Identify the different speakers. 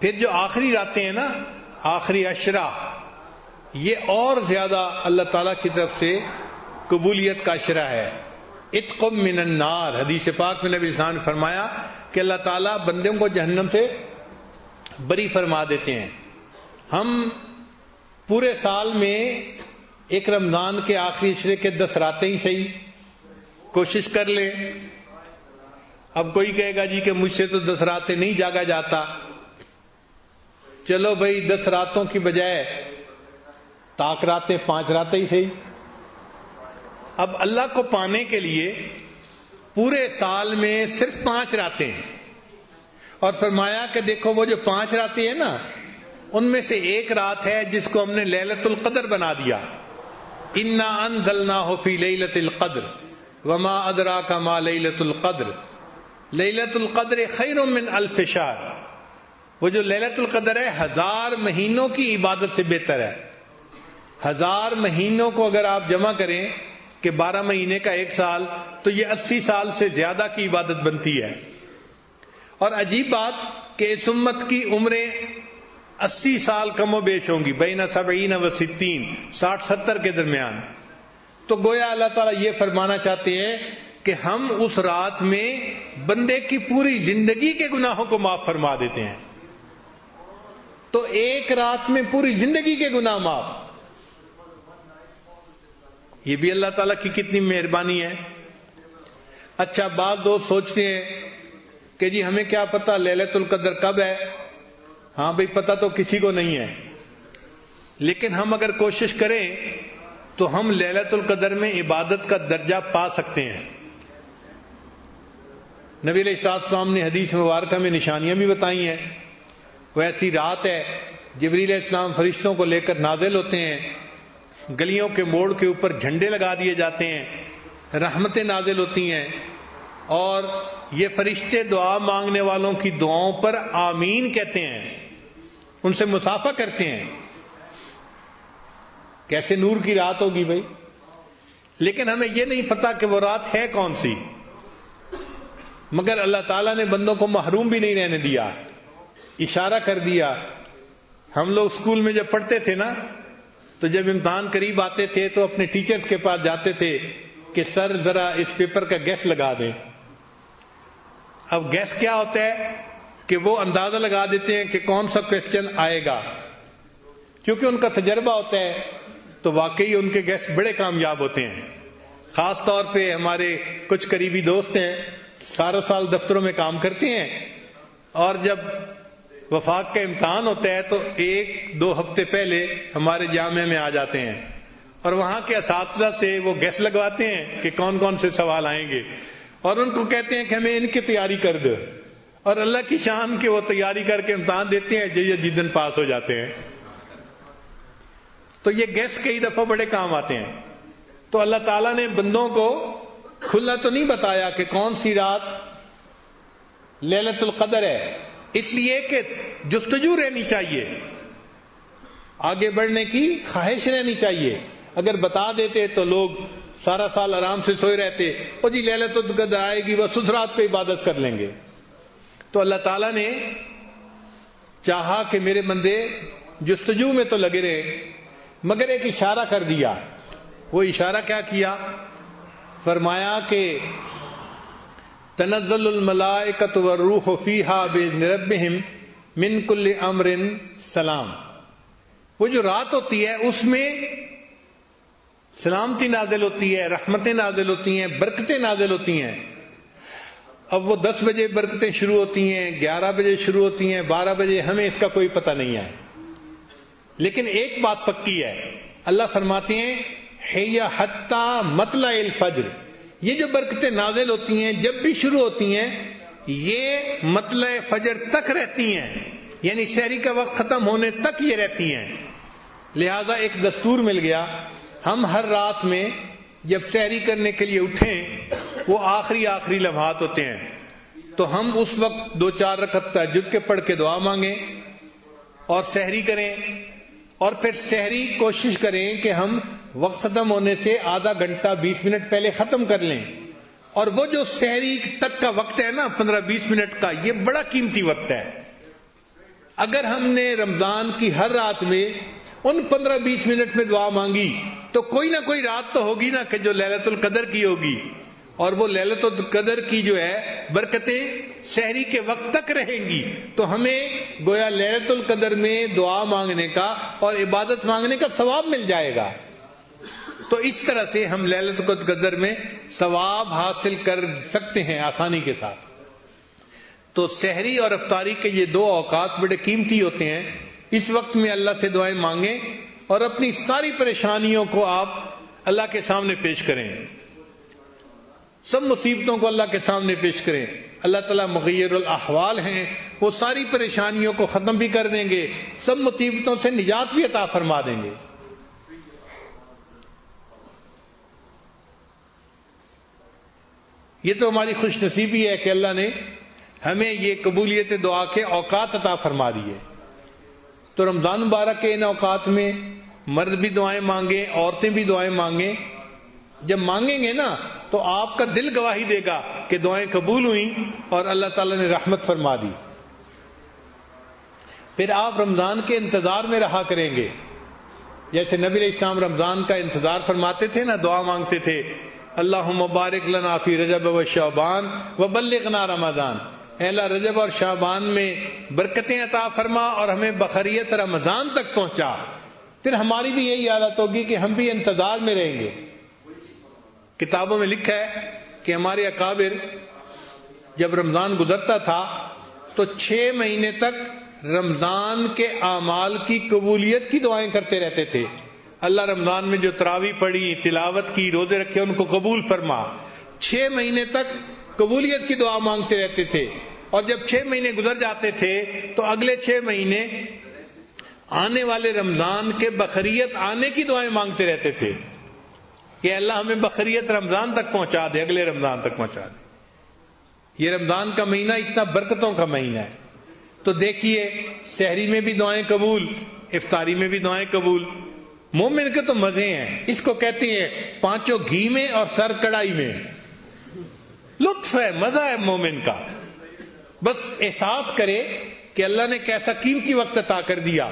Speaker 1: پھر جو آخری راتیں ہیں نا، آخری عشرہ، یہ اور زیادہ اللہ تعالیٰ کی طرف سے قبولیت کا عشرہ ہے. اتقم من النار، حدیث پاک میں نبی صلی اللہ علیہ وسلم نے فرمایا کہ اللہ تعالیٰ بندوں کو جہنم سے بری فرما دیتے ہیں. ہم پورے سال میں ایک رمضان کے آخری عشرے کے 10 راتیں ہی صحیح کوشش کر لیں. اب کوئی کہے گا جی کہ مجھ سے تو 10 راتیں نہیں جاگا جاتا. چلو بھائی 10 راتوں کی بجائے طاق راتیں 5 راتیں ہی صحیح. اب اللہ کو پانے کے لیے پورے سال میں صرف 5 راتیں ہیں، اور فرمایا کہ دیکھو وہ جو 5 راتیں ہیں نا، ان میں سے ایک رات ہے جس کو ہم نے لیلۃ القدر بنا دیا. انا انزلناہ فی لیلۃ القدر وما ادراک ما لیلۃ القدر لیلۃ القدر خیر من الف شہر. وہ جو لیلۃ القدر ہے 1000 مہینوں کی عبادت سے بہتر ہے. 1000 مہینوں کو اگر آپ جمع کریں کہ 12 مہینے کا 1 سال، تو یہ 80 سال سے زیادہ کی عبادت بنتی ہے. اور عجیب بات کہ اس امت کی عمریں 80 سال کم و بیش ہوں گی، بین 70 و 60، 60-70 کے درمیان. تو گویا اللہ تعالیٰ یہ فرمانا چاہتے ہیں کہ ہم اس رات میں بندے کی پوری زندگی کے گناہوں کو معاف فرما دیتے ہیں. تو ایک رات میں پوری زندگی کے گناہ معاف، یہ بھی اللہ تعالیٰ کی کتنی مہربانی ہے. اچھا، بعض دوست سوچتے ہیں کہ جی ہمیں کیا پتا لیلۃ القدر کب ہے. ہاں بھئی، پتہ تو کسی کو نہیں ہے، لیکن ہم اگر کوشش کریں تو ہم لیلۃ القدر میں عبادت کا درجہ پا سکتے ہیں. نبی علیہ السلام نے حدیث مبارکہ میں نشانیاں بھی بتائی ہیں. وہ ایسی رات ہے جبریل علیہ السلام فرشتوں کو لے کر نازل ہوتے ہیں، گلیوں کے موڑ کے اوپر جھنڈے لگا دیے جاتے ہیں، رحمتیں نازل ہوتی ہیں، اور یہ فرشتے دعا مانگنے والوں کی دعاؤں پر آمین کہتے ہیں، ان سے مصافحہ کرتے ہیں. کیسے نور کی رات ہوگی بھائی. لیکن ہمیں یہ نہیں پتا کہ وہ رات ہے کون سی، مگر اللہ تعالیٰ نے بندوں کو محروم بھی نہیں رہنے دیا، اشارہ کر دیا. ہم لوگ اسکول میں جب پڑھتے تھے نا، تو جب امتحان قریب آتے تھے تو اپنے ٹیچرز کے پاس جاتے تھے کہ سر ذرا اس پیپر کا گیس لگا دیں. اب گیس کیا ہوتا ہے کہ وہ اندازہ لگا دیتے ہیں کہ کون سا کوسچن آئے گا. کیونکہ ان کا تجربہ ہوتا ہے تو واقعی ان کے گیس بڑے کامیاب ہوتے ہیں. خاص طور پہ ہمارے کچھ قریبی دوست ہیں، سارا سال دفتروں میں کام کرتے ہیں، اور جب وفاق کا امتحان ہوتا ہے تو 1-2 ہفتے پہلے ہمارے جامعہ میں آ جاتے ہیں، اور وہاں کے اساتذہ سے وہ گیس لگواتے ہیں کہ کون کون سے سوال آئیں گے، اور ان کو کہتے ہیں کہ ہمیں ان کی تیاری کر دو، اور اللہ کی شان کے وہ تیاری کر کے امتحان دیتے ہیں، جدن پاس ہو جاتے ہیں. تو یہ گیس کئی دفعہ بڑے کام آتے ہیں. تو اللہ تعالیٰ نے بندوں کو کھلا تو نہیں بتایا کہ کون سی رات لیلۃ القدر ہے، اس لیے کہ جستجو رہنی چاہیے، آگے بڑھنے کی خواہش رہنی چاہیے. اگر بتا دیتے تو لوگ سارا سال آرام سے سوئے رہتے، اور جی لیلۃ القدر آئے گی بس اس رات پہ عبادت کر لیں گے. تو اللہ تعالیٰ نے چاہا کہ میرے بندے جستجو میں تو لگے رہے، مگر ایک اشارہ کر دیا. وہ اشارہ کیا کیا؟ فرمایا کہ تنزل الملائکۃ والروح فیہا باذن ربہم من کل امر سلام. وہ جو رات ہوتی ہے اس میں سلامتی نازل ہوتی ہے، رحمتیں نازل ہوتی ہیں، برکتیں نازل ہوتی ہیں. اب وہ 10 بجے برکتیں شروع ہوتی ہیں، 11 بجے شروع ہوتی ہیں، 12 بجے، ہمیں اس کا کوئی پتہ نہیں ہے. لیکن ایک بات پکی ہے، اللہ فرماتے ہیں ہی حتی مطلع الفجر. یہ جو برکتیں نازل ہوتی ہیں جب بھی شروع ہوتی ہیں، یہ مطلع فجر تک رہتی ہیں، یعنی سحری کا وقت ختم ہونے تک یہ رہتی ہیں. لہذا ایک دستور مل گیا، ہم ہر رات میں جب سحری کرنے کے لیے اٹھیں، وہ آخری لمحات ہوتے ہیں، تو ہم اس وقت 2-4 رکعت تہجد کے پڑھ کے دعا مانگیں اور سحری کریں، اور پھر سحری کوشش کریں کہ ہم وقت ختم ہونے سے آدھا گھنٹہ 20 منٹ پہلے ختم کر لیں. اور وہ جو سحری تک کا وقت ہے نا 15-20 منٹ کا، یہ بڑا قیمتی وقت ہے. اگر ہم نے رمضان کی ہر رات میں ان 15-20 منٹ میں دعا مانگی تو کوئی نہ کوئی رات تو ہوگی نا کہ جو لیلۃ القدر کی ہوگی، اور وہ لیلۃ القدر کی جو ہے برکتیں سحری کے وقت تک رہیں گی، تو ہمیں گویا لیلۃ القدر میں دعا مانگنے کا اور عبادت مانگنے کا ثواب مل جائے گا۔ تو اس طرح سے ہم لیلۃ القدر میں ثواب حاصل کر سکتے ہیں آسانی کے ساتھ۔ تو سحری اور افطاری کے یہ 2 اوقات بڑے قیمتی ہوتے ہیں۔ اس وقت میں اللہ سے دعائیں مانگیں اور اپنی ساری پریشانیوں کو آپ اللہ کے سامنے پیش کریں، سب مصیبتوں کو اللہ کے سامنے پیش کریں۔ اللہ تعالیٰ مغیر الاحوال ہیں، وہ ساری پریشانیوں کو ختم بھی کر دیں گے، سب مصیبتوں سے نجات بھی عطا فرما دیں گے۔ یہ تو ہماری خوش نصیبی ہے کہ اللہ نے ہمیں یہ قبولیت دعا کے اوقات عطا فرما دیے۔ تو رمضان مبارک کے ان اوقات میں مرد بھی دعائیں مانگیں، عورتیں بھی دعائیں مانگیں۔ جب مانگیں گے نا تو آپ کا دل گواہی دے گا کہ دعائیں قبول ہوئیں اور اللہ تعالیٰ نے رحمت فرما دی۔ پھر آپ رمضان کے انتظار میں رہا کریں گے، جیسے نبی علیہ السلام رمضان کا انتظار فرماتے تھے نا، دعا مانگتے تھے، اللہم بارک لنا فی رجب و شعبان وبلغنا رمضان، اے اللہ رجب اور شعبان میں برکتیں عطا فرما اور ہمیں بخیریت رمضان تک پہنچا۔ پھر ہماری بھی یہی حالت ہوگی کہ ہم بھی انتظار میں رہیں گے۔ کتابوں میں لکھا ہے کہ ہمارے اکابر جب رمضان گزرتا تھا تو 6 مہینے تک رمضان کے اعمال کی قبولیت کی دعائیں کرتے رہتے تھے۔ اللہ رمضان میں جو تراویح پڑھی، تلاوت کی، روزے رکھے، ان کو قبول فرما۔ 6 مہینے تک قبولیت کی دعا مانگتے رہتے تھے، اور جب 6 مہینے گزر جاتے تھے تو اگلے 6 مہینے آنے والے رمضان کے بخیریت آنے کی دعائیں مانگتے رہتے تھے کہ اللہ ہمیں بخیریت رمضان تک پہنچا دے، اگلے رمضان تک پہنچا دے۔ یہ رمضان کا مہینہ اتنا برکتوں کا مہینہ ہے۔ تو دیکھیے، سحری میں بھی دعائیں قبول، افطاری میں بھی دعائیں قبول۔ مومن کے تو مزے ہیں، اس کو کہتے ہیں 5 گھی میں اور سر کڑائی میں۔ لطف ہے، مزہ ہے مومن کا، بس احساس کرے کہ اللہ نے کیسا قیمتی وقت عطا کر دیا۔